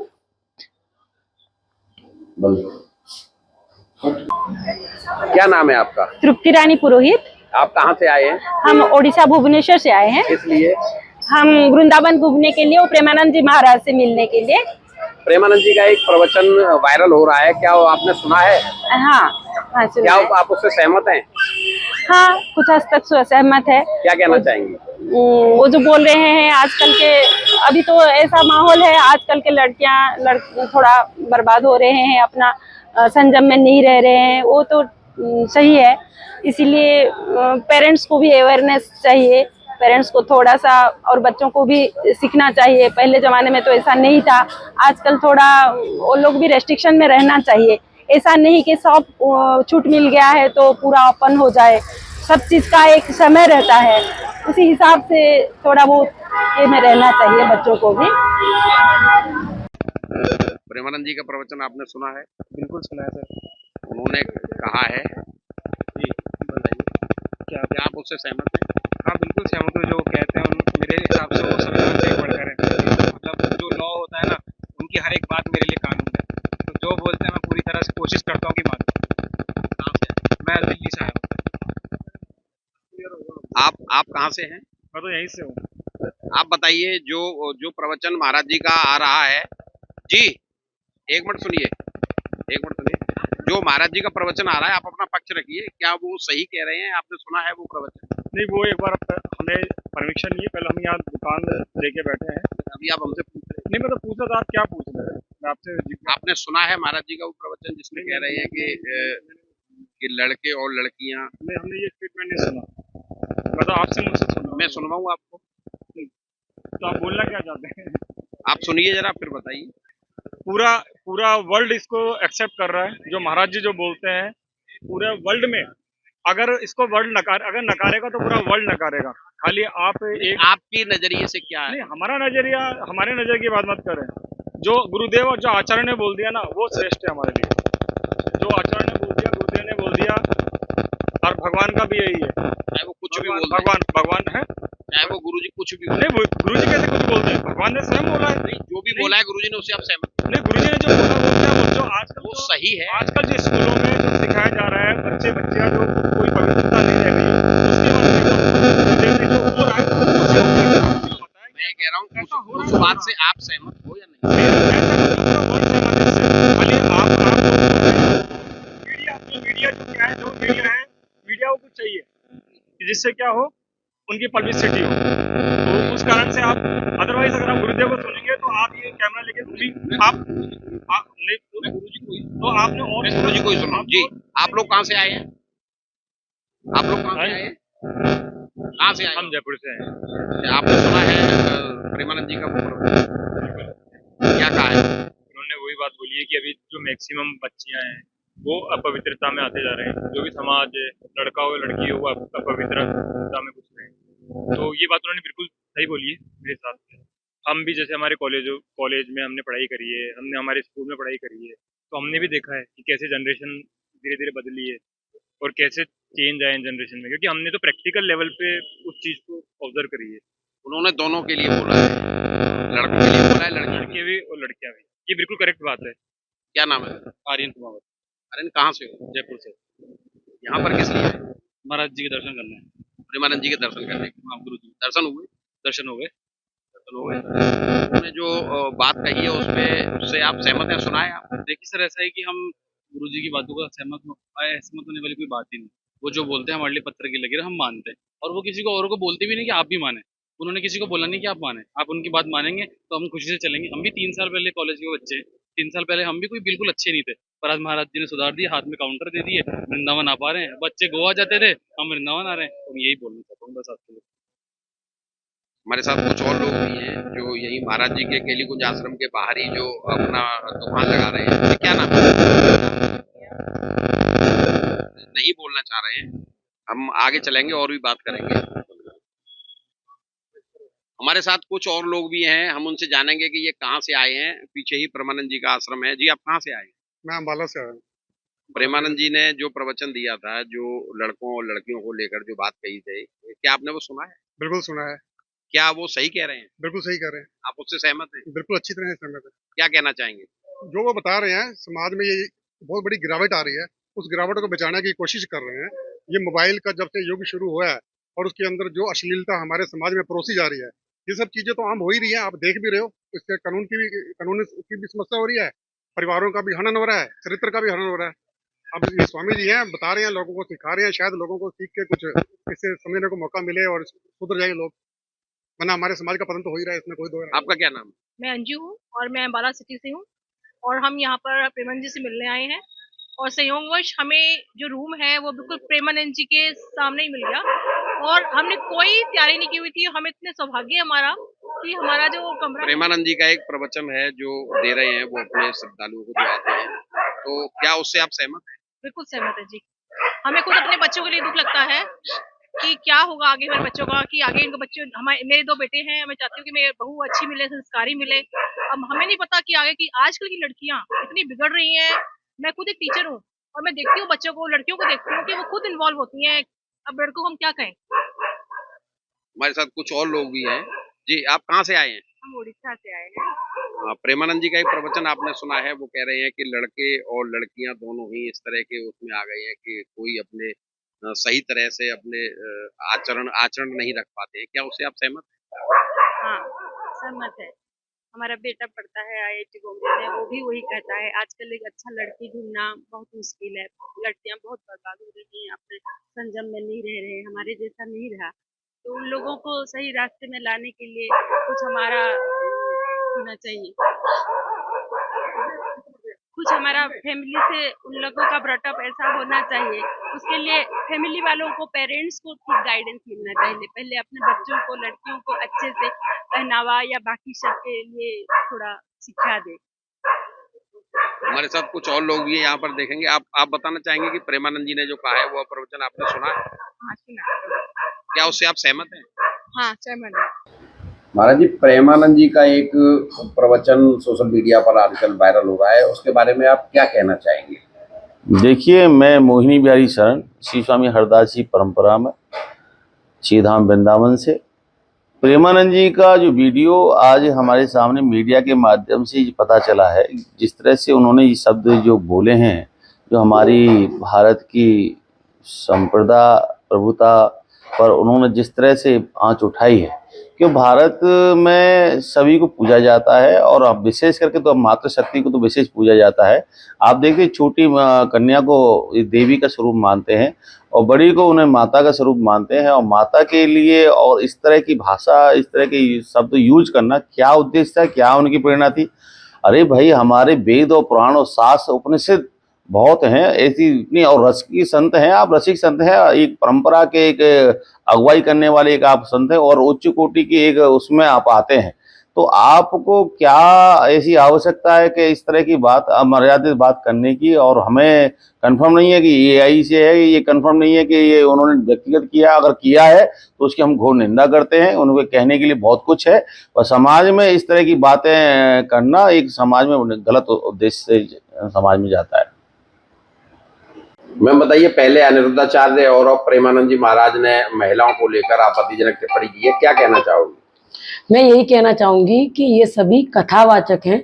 [SPEAKER 16] क्या नाम है आपका?
[SPEAKER 17] तृप्ति रानी पुरोहित।
[SPEAKER 16] आप कहाँ से आए हैं?
[SPEAKER 17] हम ओडिशा भुवनेश्वर से आए हैं।
[SPEAKER 16] इसलिए
[SPEAKER 17] हम वृंदावन घूमने के लिए और प्रेमानंद जी महाराज से मिलने के लिए।
[SPEAKER 16] प्रेमानंद जी का एक प्रवचन वायरल हो रहा है, क्या वो आपने सुना है?
[SPEAKER 17] हाँ हाँ सुना
[SPEAKER 16] क्या
[SPEAKER 17] है।
[SPEAKER 16] आप उससे सहमत हैं?
[SPEAKER 17] हाँ कुछ हद तक सहमत है।
[SPEAKER 16] क्या कहना चाहेंगे?
[SPEAKER 17] वो जो बोल रहे हैं आजकल के, अभी तो ऐसा माहौल है, आजकल के लड़कियां थोड़ा बर्बाद हो रहे हैं, अपना संयम में नहीं रह रहे हैं, वो तो सही है। इसीलिए पेरेंट्स को भी अवेयरनेस चाहिए, पेरेंट्स को थोड़ा सा और बच्चों को भी सीखना चाहिए। पहले ज़माने में तो ऐसा नहीं था, आजकल थोड़ा वो लोग भी रेस्ट्रिक्शन में रहना चाहिए। ऐसा नहीं कि सब छूट मिल गया है तो पूरा ओपन हो जाए, सब चीज़ का एक समय रहता है, उसी हिसाब से थोड़ा बहुत ये में रहना चाहिए बच्चों को भी।
[SPEAKER 16] प्रेमानंद जी का प्रवचन आपने सुना है?
[SPEAKER 18] बिल्कुल सुना है सर।
[SPEAKER 16] उन्होंने कहा है
[SPEAKER 18] जी बताइए
[SPEAKER 16] क्या आप उससे सहमत हैं?
[SPEAKER 18] हाँ बिल्कुल सहमत हूँ, जो कहते हैं मेरे हिसाब से वो संविधान से बढ़कर है। मतलब जो लॉ होता है ना, उनकी हर एक बात मेरे लिए कानून है, तो जो बोलते हैं मैं पूरी तरह से कोशिश करता हूँ कि मानूं। मैं दिल्ली से आया हूँ।
[SPEAKER 16] आप कहाँ से हैं?
[SPEAKER 18] मैं तो यहीं से हूँ।
[SPEAKER 16] आप बताइए, जो प्रवचन महाराज जी का आ रहा है जी, एक मिनट सुनिए। जो महाराज जी का प्रवचन आ रहा है, आप अपना पक्ष रखिए, क्या वो सही कह रहे हैं? आपने सुना है वो प्रवचन?
[SPEAKER 18] नहीं, वो एक बार हमें परमिशन नहीं है, पहले हम यहाँ दुकान लेके बैठे हैं।
[SPEAKER 16] अभी आप हमसे पूछ रहे हैं?
[SPEAKER 18] नहीं, मैं तो पूछ रहा था, आप क्या पूछ रहे हैं? मैं आपसे
[SPEAKER 16] आपने सुना है महाराज जी का वो प्रवचन जिसमें कह रहे हैं कि लड़के और लड़कियां?
[SPEAKER 18] नहीं, हमने ये स्टेटमेंट नहीं सुना, मतलब आपसे मुझसे सुना।
[SPEAKER 16] मैं सुनवाऊँ आपको?
[SPEAKER 18] तो आप बोलना क्या चाहते हैं?
[SPEAKER 16] आप सुनिए जरा, फिर बताइए।
[SPEAKER 18] पूरा वर्ल्ड इसको एक्सेप्ट कर रहा है, जो महाराज जी जो बोलते हैं, पूरे वर्ल्ड में अगर इसको वर्ल्ड अगर नकारेगा तो पूरा वर्ल्ड नकारेगा। खाली आप एक
[SPEAKER 16] आपकी नजरिए से क्या है?
[SPEAKER 18] नहीं, हमारे नजरिए की बात मत करें। जो गुरुदेव और जो आचार्य ने बोल दिया ना, वो श्रेष्ठ है हमारे लिए। जो आचार्य ने बोल दिया, गुरुदेव ने बोल दिया, और भगवान का भी यही है।
[SPEAKER 16] चाहे वो कुछ भी बोल
[SPEAKER 18] भगवान है,
[SPEAKER 16] चाहे वो गुरुजी कुछ भी
[SPEAKER 18] नहीं, गुरु जी कैसे कुछ बोलते हैं? भगवान ने स्वयं बोला है।
[SPEAKER 16] नहीं, जो भी बोला है गुरुजी ने, उससे आप सहमत?
[SPEAKER 18] नहीं, गुरुजी ने जो बोला वो क्या बोल, जो आजकल
[SPEAKER 16] वो सही है।
[SPEAKER 18] आजकल जो स्कूलों में जो सिखाया जा रहा है, बच्चियां जो कोई पवित्रता नहीं रह गई, उसके बारे में जो हो रहा है,
[SPEAKER 16] मैं कह रहा हूँ उस बात से आप सहमत हो या नहीं?
[SPEAKER 18] मीडिया जो क्या है, जो मीडिया को कुछ चाहिए जिससे क्या हो, उनकी पब्लिसिटी हो, तो उस कारण से आप, अदरवाइज अगर आप गुरुदेव को सुनेंगे तो आप ये कैमरा लेके आप नहीं, गुरुजी को, तो आपने और
[SPEAKER 16] गुरुजी को ही सुना जी। आप लोग कहाँ से आए हैं? आप लोग कहाँ से आए हैं? कहाँ से आए?
[SPEAKER 18] हम जयपुर से हैं।
[SPEAKER 16] आपने सुना है प्रेमानंद जी का क्या कहा है?
[SPEAKER 18] उन्होंने वही बात बोली है कि अभी जो मैक्सिमम बच्चियां हैं वो अपवित्रता में आते जा रहे हैं। जो भी समाज है, लड़का हो लड़की हो, वो अपवित्रता में घुस रहे हैं। तो ये बात उन्होंने बिल्कुल सही बोली है मेरे हिसाब से। हम भी जैसे हमारे कॉलेज में हमने पढ़ाई करी है, हमने हमारे स्कूल में पढ़ाई करी है, तो हमने भी देखा है कि कैसे जनरेशन धीरे धीरे बदली है और कैसे चेंज आए जनरेशन में, क्योंकि हमने तो प्रैक्टिकल लेवल पे उस चीज़ को ऑब्जर्व करी है।
[SPEAKER 16] उन्होंने दोनों के लिए बोला है, लड़कों के लिए बोला है,
[SPEAKER 18] लड़के भी और लड़कियां भी। ये बिल्कुल करेक्ट बात है।
[SPEAKER 16] क्या नाम है?
[SPEAKER 18] आर्यन कुमार।
[SPEAKER 16] आर्यन कहाँ से हो?
[SPEAKER 18] जयपुर से।
[SPEAKER 16] यहाँ पर किस लिए?
[SPEAKER 18] महाराज जी के दर्शन करने।
[SPEAKER 16] प्रेमानंद जी के दर्शन करने।
[SPEAKER 18] गुरु जी
[SPEAKER 16] दर्शन हुए?
[SPEAKER 18] दर्शन हो गए।
[SPEAKER 16] उन्होंने जो बात कही है उससे आप सहमत हैं? सुना है आप?
[SPEAKER 19] देखिए सर, ऐसा है कि हम गुरुजी की बातों का सहमत होने वाली कोई बात ही नहीं। वो जो बोलते हैं हमारे लिए पत्थर की लकीर, हम मानते हैं, और वो किसी को और को बोलते भी नहीं कि आप भी माने। उन्होंने किसी को बोला नहीं कि आप माने, आप उनकी बात मानेंगे तो हम खुशी से चलेंगे। हम भी 3 साल पहले कॉलेज के बच्चे, 3 साल पहले हम भी कोई बिल्कुल अच्छे नहीं थे, प्रहलाद महाराज जी ने सुधार दिया, हाथ में काउंटर दे दिए, वृंदावन आ पा रहे हैं। बच्चे गोवा जाते थे, हम वृंदावन आ रहे हैं। तो यही बोलना चाहता हूँ बस आपके लिए।
[SPEAKER 16] हमारे साथ कुछ और लोग भी हैं जो यही महाराज जी के केली कुंज आश्रम के बाहर ही जो अपना दुकान लगा रहे हैं। ये क्या नाम है? नहीं बोलना चाह रहे हैं, हम आगे चलेंगे और भी बात करेंगे। हमारे साथ कुछ और लोग भी हैं, हम उनसे जानेंगे कि ये कहाँ से आए हैं। पीछे ही प्रेमानंद जी का आश्रम है। जी, आप कहाँ से आए हैं?
[SPEAKER 20] मैं अम्बाला से आया हूँ।
[SPEAKER 16] प्रेमानंद जी ने जो प्रवचन दिया था, जो लड़कों और लड़कियों को लेकर जो बात कही थी, क्या आपने वो सुना है?
[SPEAKER 20] बिल्कुल सुना है।
[SPEAKER 16] क्या वो सही कह रहे हैं?
[SPEAKER 20] बिल्कुल सही कह रहे हैं।
[SPEAKER 16] आप उससे सहमत हैं?
[SPEAKER 20] बिल्कुल अच्छी तरह से सहमत है।
[SPEAKER 16] क्या कहना चाहेंगे?
[SPEAKER 20] जो वो बता रहे हैं, समाज में ये बहुत बड़ी गिरावट आ रही है, उस गिरावट को बचाने की कोशिश कर रहे हैं। ये मोबाइल का जब से युग शुरू हुआ है और उसके अंदर जो अश्लीलता हमारे समाज में परोसी जा रही है, ये सब चीजें तो आम हो ही रही है, आप देख भी रहे हो। इससे कानून की भी समस्या हो रही है, परिवारों का भी हनन हो रहा है, चरित्र का भी हनन हो रहा है। अब ये स्वामी जी हैं, बता रहे हैं, लोगों को सिखा रहे हैं, शायद लोगों को सीख के कुछ इससे समझने को मौका मिले और सुधर जाए लोग, वरना हमारे समाज का पतन तो हो ही रहा है, इसमें कोई दो राय।
[SPEAKER 16] आपका क्या नाम है?
[SPEAKER 21] मैं अंजू हूँ और मैं अम्बाला सिटी से हूँ और हम यहाँ पर प्रेमानंद जी से मिलने आए हैं और संयोगवश हमें जो रूम है वो बिल्कुल प्रेमानंद जी के सामने ही मिल गया और हमने कोई तैयारी नहीं की हुई थी। हमें इतने सौभाग्य हमारा कि हमारा जो कमरा
[SPEAKER 16] प्रेमानंद जी का एक प्रवचन है जो दे रहे हैं वो अपने श्रद्धालुओं को जो आते हैं, तो क्या उससे आप सहमत हैं?
[SPEAKER 21] बिल्कुल सहमत है जी। हमें खुद अपने बच्चों के लिए दुख लगता है कि क्या होगा आगे मेरे बच्चों का, कि आगे इनको बच्चे, हमारे मेरे 2 बेटे हैं, मैं चाहती हूँ कि मेरी बहू अच्छी मिले, संस्कारी मिले। अब हमें नहीं पता कि आगे की आजकल की लड़कियां इतनी बिगड़ रही हैं। मैं खुद एक टीचर हूँ और मैं देखती हूँ बच्चों को, लड़कियों को देखती हूँ कि वो खुद इन्वॉल्व होती हैं। अब लड़कों को हम क्या कहें।
[SPEAKER 16] हमारे साथ कुछ और लोग भी हैं। जी, आप कहाँ से आए हैं?
[SPEAKER 21] हम उड़ीसा से आए हैं।
[SPEAKER 16] प्रेमानंद जी का एक प्रवचन आपने सुना है, वो कह रहे हैं कि लड़के और लड़कियां दोनों ही इस तरह के उसमें आ गए हैं कि कोई अपने सही तरह से अपने आचरण नहीं रख पाते। क्या उससे आप सहमत हैं?
[SPEAKER 21] हाँ, सहमत है। हमारा बेटा पढ़ता है IIT बॉम्बे में, वो भी वही कहता है आजकल एक अच्छा लड़की ढूंढना बहुत मुश्किल है। लड़कियां बहुत बर्बाद हो रही हैं, अपने संयम में नहीं रह रहे, हमारे जैसा नहीं रहा। तो उन लोगों को सही रास्ते में लाने के लिए कुछ हमारा होना चाहिए, कुछ हमारा फैमिली से उन लोगों का ब्रॉटअप ऐसा होना चाहिए। उसके लिए फैमिली वालों को, पेरेंट्स को खुद गाइडेंस मिलना चाहिए। पहले अपने बच्चों को, लड़कियों को अच्छे से पहनावा या बाकी सब के लिए थोड़ा शिक्षा दे।
[SPEAKER 16] हमारे साथ कुछ और लोग भी हैं, यहाँ पर देखेंगे। आप बताना चाहेंगे कि प्रेमानंद जी ने जो कहा है वो प्रवचन आपने सुना है?
[SPEAKER 21] हाँ, सुना।
[SPEAKER 16] क्या उससे आप सहमत हैं?
[SPEAKER 21] हाँ, सहमत है।
[SPEAKER 16] महाराज जी, प्रेमानंद जी का एक प्रवचन सोशल मीडिया पर आजकल वायरल हो रहा है, उसके बारे में आप क्या कहना चाहेंगे?
[SPEAKER 22] देखिए, मैं मोहिनी बिहारी शरण श्री स्वामी हरदास जी परंपरा में श्रीधाम वृंदावन से प्रेमानंद जी का जो वीडियो आज हमारे सामने मीडिया के माध्यम से पता चला है, जिस तरह से उन्होंने ये शब्द जो बोले हैं, जो हमारी भारत की संप्रदा प्रभुता पर उन्होंने जिस तरह से आंच उठाई है कि भारत में सभी को पूजा जाता है और अब विशेष करके तो मातृशक्ति को तो विशेष पूजा जाता है। आप देखिए, छोटी कन्या को देवी का स्वरूप मानते हैं और बड़ी को उन्हें माता का स्वरूप मानते हैं। और माता के लिए और इस तरह की भाषा, इस तरह के शब्द यूज करना क्या उद्देश्य था, क्या उनकी प्रेरणा थी? अरे भाई, हमारे वेद और पुराण और शास्त्र उपनिषद बहुत हैं ऐसी इतनी, और रसिक संत हैं, आप रसिक संत हैं, एक परंपरा के एक अगुवाई करने वाले एक आप संत हैं और उच्च कोटि की एक उसमें आप आते हैं। तो आपको क्या ऐसी आवश्यकता है कि इस तरह की बात, अमर्यादित बात करने की? और हमें कंफर्म नहीं है कि ये AI से है, ये कंफर्म नहीं है कि ये उन्होंने व्यक्तिगत किया। अगर किया है तो उसकी हम घोर निंदा करते हैं। उनको कहने के लिए बहुत कुछ है, और समाज में इस तरह की बातें करना एक समाज में गलत उद्देश्य से समाज में जाता है।
[SPEAKER 16] मैम बताइए, पहले अनिरुद्धाचार्य और अब प्रेमानंद जी महाराज ने महिलाओं को लेकर आपत्तिजनक टिप्पणी की है, क्या कहना चाहोगे?
[SPEAKER 12] मैं यही कहना चाहूंगी कि ये सभी कथावाचक हैं,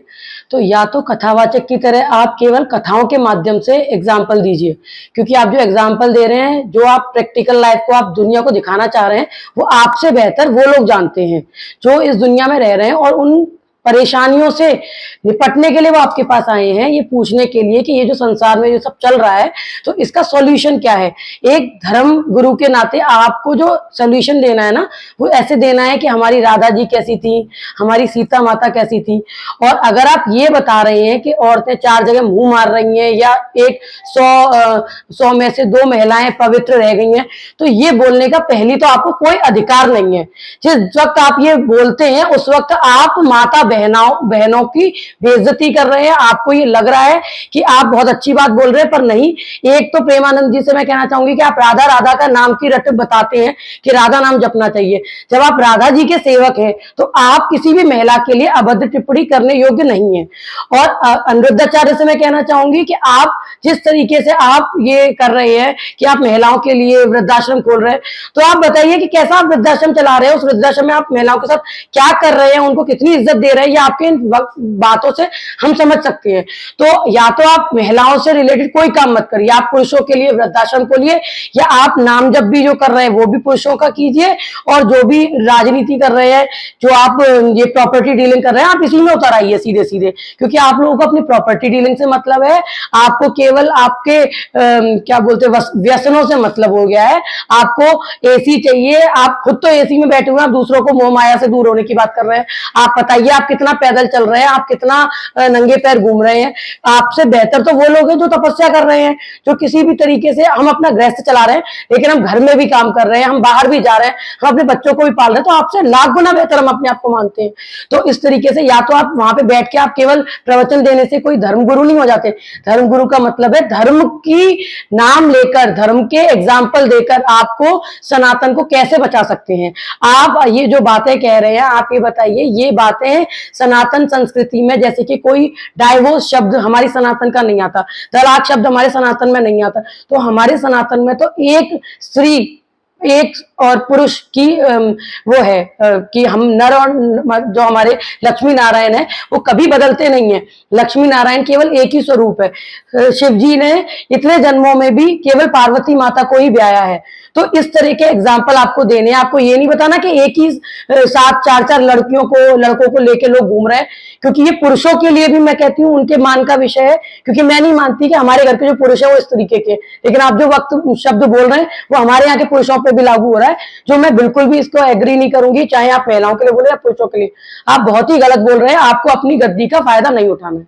[SPEAKER 12] तो या तो कथावाचक की तरह आप केवल कथाओं के माध्यम से एग्जाम्पल दीजिए, क्योंकि आप जो एग्जाम्पल दे रहे हैं, जो आप प्रैक्टिकल लाइफ को आप दुनिया को दिखाना चाह रहे हैं, वो आपसे बेहतर वो लोग जानते हैं जो इस दुनिया में रह रहे हैं और उन परेशानियों से निपटने के लिए वो आपके पास आए हैं, ये पूछने के लिए कि ये जो संसार में जो सब चल रहा है तो इसका सॉल्यूशन क्या है। एक धर्म गुरु के नाते आपको जो सॉल्यूशन देना है ना, वो ऐसे देना है कि हमारी राधा जी कैसी थी, हमारी सीता माता कैसी थी। और अगर आप ये बता रहे हैं कि औरतें 4 जगह मुंह मार रही हैं या 100 में से 2 महिलाएं पवित्र रह गई हैं, तो ये बोलने का पहली तो आपको कोई अधिकार नहीं है। जिस वक्त आप ये बोलते हैं उस वक्त आप माता बहनों की बेइज्जती कर रहे हैं। आपको ये लग रहा है कि आप बहुत अच्छी बात बोल रहे हैं, पर नहीं। एक तो प्रेमानंद जी से मैं कहना चाहूंगी कि आप राधा राधा का नाम की रट बताते हैं कि राधा नाम जपना चाहिए। जब आप राधा जी के सेवक हैं तो आप किसी भी महिला के लिए अभद्र टिप्पणी करने योग्य नहीं है। और अनिरुद्धाचार्य से मैं कहना चाहूंगी कि आप जिस तरीके से आप ये कर रहे हैं कि आप महिलाओं के लिए वृद्धाश्रम खोल रहे हैं, तो आप बताइए कि कैसा आप वृद्धाश्रम चला रहे हैं। उस वृद्धाश्रम में आप महिलाओं के साथ क्या कर रहे हैं, उनको कितनी इज्जत दे रहे हैं, ये आपके इन बातों से हम समझ सकते हैं। तो या तो आप महिलाओं से रिलेटेड कोई काम मत करिए, आप पुरुषों के लिए वृद्धाश्रम खोलिए, या आप नाम जप भी जो कर रहे हैं वो भी पुरुषों का कीजिए, और जो भी राजनीति कर रहे हैं, जो आप ये प्रॉपर्टी डीलिंग कर रहे हैं, आप इसी में उतर आइए सीधे सीधे। क्योंकि आप लोगों को अपनी प्रॉपर्टी डीलिंग से मतलब है, आपको केवल आपके क्या बोलते हैं व्यसनों से मतलब हो गया है। आपको एसी चाहिए, आप खुद तो एसी में बैठे हुए हैं, दूसरों को मोह माया से दूर होने की बात कर रहे हैं। आप बताइए आप कितना पैदल चल रहे हैं, आप कितना नंगे पैर घूम रहे हैं। आपसे बेहतर तो वो लोग हैं जो तपस्या कर रहे हैं, जो किसी भी तरीके से हम अपना गृहस्थ चला रहे हैं, लेकिन हम घर में भी काम कर रहे हैं, हम बाहर भी जा रहे हैं, हम अपने बच्चों को भी पाल रहे हैं। तो आपसे लाख गुना बेहतर हम अपने आप को मानते हैं। तो इस तरीके से या तो आप वहां पे बैठ के आप केवल प्रवचन देने से कोई धर्मगुरु नहीं हो जाते। धर्मगुरु का मतलब है धर्म की नाम लेकर, धर्म के एग्जाम्पल देकर आपको सनातन को कैसे बचा सकते हैं। आप ये जो बातें कह रहे हैं, आप ये बताइए, ये बातें सनातन संस्कृति में, जैसे कि कोई डाइवोर्स शब्द हमारी सनातन का नहीं आता, तलाक शब्द हमारे सनातन में नहीं आता, तो हमारे सनातन में तो एक स्त्री एक और पुरुष की वो है कि हम नर और जो हमारे लक्ष्मी नारायण है वो कभी बदलते नहीं है। लक्ष्मी नारायण केवल एक ही स्वरूप है। शिव जी ने इतने जन्मों में भी केवल पार्वती माता को ही ब्याया है। तो इस तरह के एग्जाम्पल आपको देने हैं। आपको ये नहीं बताना कि एक ही साथ 4-4 लड़कों को लेके लोग घूम रहे हैं, क्योंकि ये पुरुषों के लिए भी मैं कहती हूँ उनके मान का विषय है। क्योंकि मैं नहीं मानती कि हमारे घर के जो पुरुष है वो इस तरीके के, लेकिन आप जो वक्त शब्द बोल रहे हैं वो हमारे यहाँ के पुरुषों पे भी लागू हो रहा है, जो मैं बिल्कुल भी इसको एग्री नहीं करूंगी, चाहे आप महिलाओं के लिए बोले या पुरुषों के लिए। आप बहुत ही गलत बोल रहे हैं। आपको अपनी गद्दी का फायदा नहीं उठाना है।